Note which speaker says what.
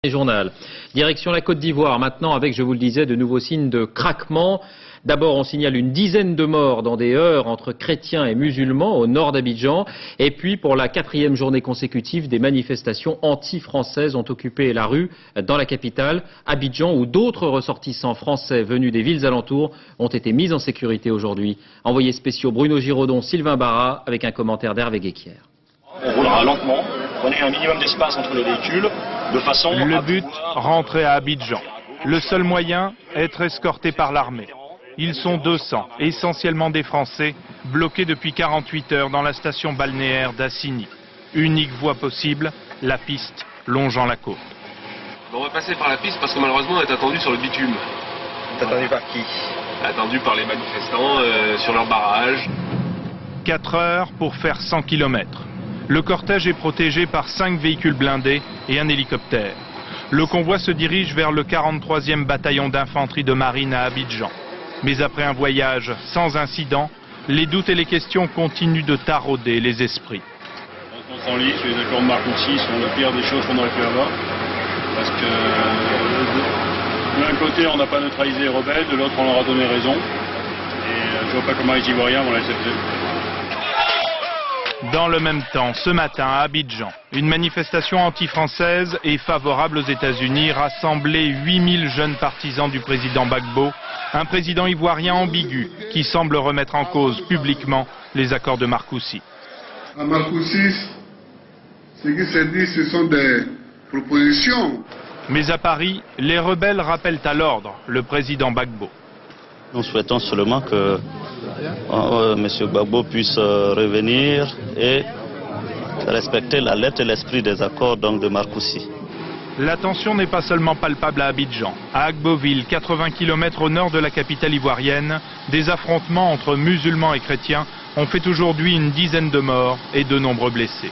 Speaker 1: Journal. Direction la Côte d'Ivoire maintenant avec, je vous le disais, de nouveaux signes de craquement. D'abord, on signale une dizaine de morts dans des heurts entre chrétiens et musulmans au nord d'Abidjan. Et puis, pour la 4e journée consécutive, des manifestations anti-françaises ont occupé la rue dans la capitale, Abidjan, où d'autres ressortissants français venus des villes alentours ont été mis en sécurité aujourd'hui. Envoyés spéciaux Bruno Giraudon, Sylvain Barra, avec un commentaire d'Hervé Guéquière.
Speaker 2: On roulera lentement, prenez un minimum d'espace entre les véhicules, de façon...
Speaker 3: Le but, rentrer à Abidjan. Le seul moyen, être escorté par l'armée. Ils sont 200, essentiellement des Français, bloqués depuis 48 heures dans la station balnéaire d'Assini. Unique voie possible, la piste longeant la côte.
Speaker 4: On va passer par la piste parce que malheureusement on est attendu sur le bitume.
Speaker 2: Attendu par qui?
Speaker 4: Attendu par les manifestants sur leur barrage.
Speaker 3: 4 heures pour faire 100 km. Le cortège est protégé par 5 véhicules blindés et un hélicoptère. Le convoi se dirige vers le 43e bataillon d'infanterie de marine à Abidjan. Mais après un voyage sans incident, les doutes et les questions continuent de tarauder les esprits.
Speaker 5: On se lit sur les accords de Marcoussis sont le pire des choses qu'on aurait pu avoir. Parce que d'un côté on n'a pas neutralisé les rebelles, de l'autre on leur a donné raison. Et je vois pas comment les Ivoiriens vont l'accepter.
Speaker 3: Dans le même temps, ce matin à Abidjan, une manifestation anti-française et favorable aux États-Unis rassemblait 8000 jeunes partisans du président Gbagbo, un président ivoirien ambigu qui semble remettre en cause publiquement les accords de Marcoussis.
Speaker 6: À Marcoussis, ce qui se dit, ce sont des propositions.
Speaker 3: Mais à Paris, les rebelles rappellent à l'ordre le président Gbagbo.
Speaker 7: Nous souhaitons seulement que M. Gbagbo puisse revenir et respecter la lettre et l'esprit des accords de Marcoussis.
Speaker 3: La tension n'est pas seulement palpable à Abidjan. À Agboville, 80 km au nord de la capitale ivoirienne, des affrontements entre musulmans et chrétiens ont fait aujourd'hui une dizaine de morts et de nombreux blessés.